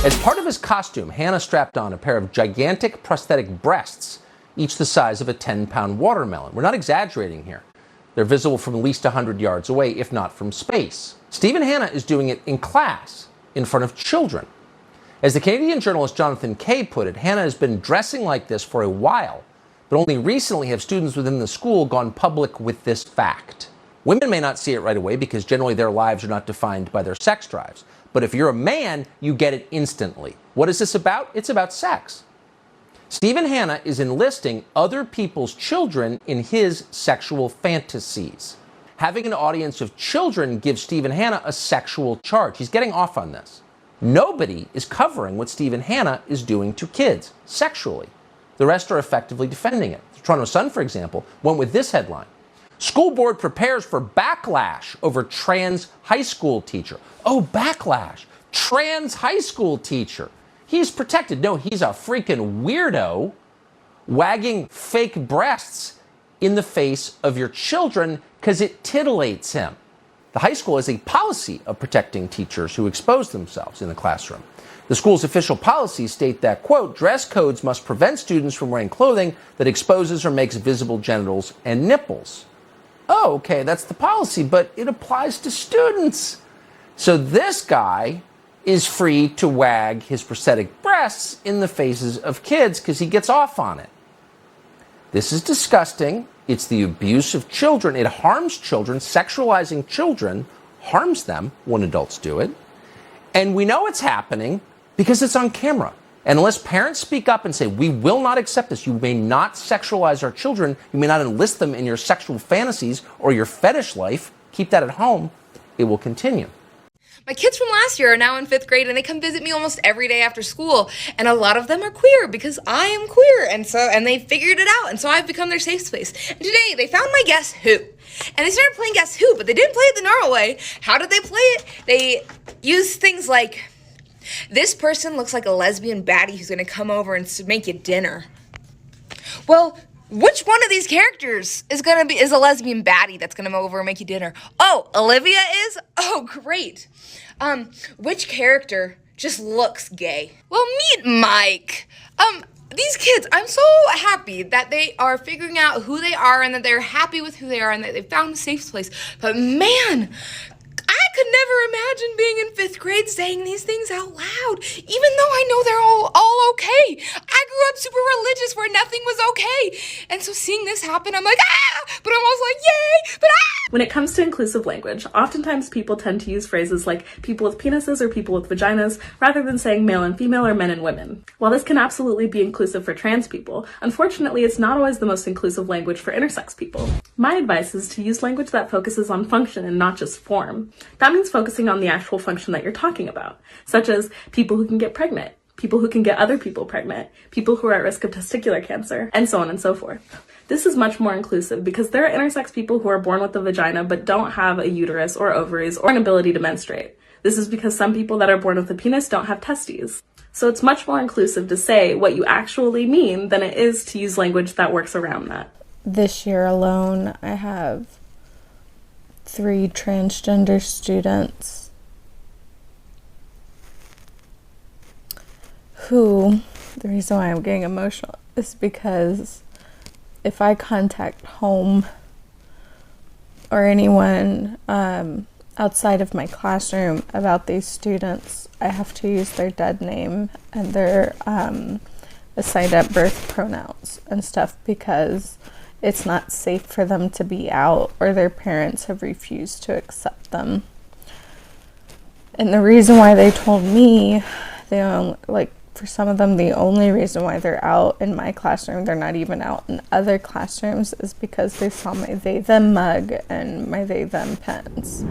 As part of his costume, Hannah strapped on a pair of gigantic prosthetic breasts, each the size of a 10-pound watermelon. We're not exaggerating here. They're visible from at least 100 yards away, if not from space. Stephen Hanna is doing it in class, in front of children. As the Canadian journalist Jonathan Kay put it, Hanna has been dressing like this for a while, but only recently have students within the school gone public with this fact. Women may not see it right away because generally their lives are not defined by their sex drives. But if you're a man, you get it instantly. What is this about? It's about sex. Stephen Hanna is enlisting other people's children in his sexual fantasies. Having an audience of children gives Stephen Hanna a sexual charge. He's getting off on this. Nobody is covering what Stephen Hanna is doing to kids sexually. The rest are effectively defending it. The Toronto Sun, for example, went with this headline: School board prepares for backlash over trans high school teacher. Oh, backlash. Trans high school teacher. He's protected. No, he's a freaking weirdo wagging fake breasts in the face of your children because it titillates him. The high school has a policy of protecting teachers who expose themselves in the classroom. The school's official policies state that, quote, dress codes must prevent students from wearing clothing that exposes or makes visible genitals and nipples. Oh, okay, that's the policy, but it applies to students. So this guy is free to wag his prosthetic breasts in the faces of kids because he gets off on it. This is disgusting. It's the abuse of children. It harms children. Sexualizing children harms them when adults do it. And we know it's happening because it's on camera. And unless parents speak up and say, we will not accept this, you may not sexualize our children, you may not enlist them in your sexual fantasies or your fetish life, keep that at home, it will continue. My kids from last year are now in 5th grade and they come visit me almost every day after school. And a lot of them are queer because I am queer. And they figured it out. And so I've become their safe space. And today they found my Guess Who. And they started playing Guess Who, but they didn't play it the normal way. How did they play it? They used things like, this person looks like a lesbian baddie who's going to come over and make you dinner. Well, which one of these characters is a lesbian baddie that's going to come over and make you dinner? Oh, Olivia is? Oh, great. Which character just looks gay? Well, meet Mike. These kids, I'm so happy that they are figuring out who they are and that they're happy with who they are and that they found a safe place. But man, I could never imagine being in 5th grade saying these things out loud, even though I know they're all okay. I grew up super religious where nothing was okay. And so seeing this happen, I'm like, but I'm also like, yay, but When it comes to inclusive language, oftentimes people tend to use phrases like people with penises or people with vaginas, rather than saying male and female or men and women. While this can absolutely be inclusive for trans people, unfortunately it's not always the most inclusive language for intersex people. My advice is to use language that focuses on function and not just form. That means focusing on the actual function that you're talking about, such as people who can get pregnant, people who can get other people pregnant, people who are at risk of testicular cancer, and so on and so forth. This is much more inclusive because there are intersex people who are born with a vagina but don't have a uterus or ovaries or an ability to menstruate. This is because some people that are born with a penis don't have testes. So it's much more inclusive to say what you actually mean than it is to use language that works around that. This year alone, I have 3 transgender students who, the reason why I'm getting emotional is because if I contact home or anyone outside of my classroom about these students, I have to use their dead name and their assigned at birth pronouns and stuff because it's not safe for them to be out or their parents have refused to accept them. And the reason why they told me, for some of them, the only reason why they're out in my classroom, they're not even out in other classrooms, is because they saw my they them mug and my they them pens.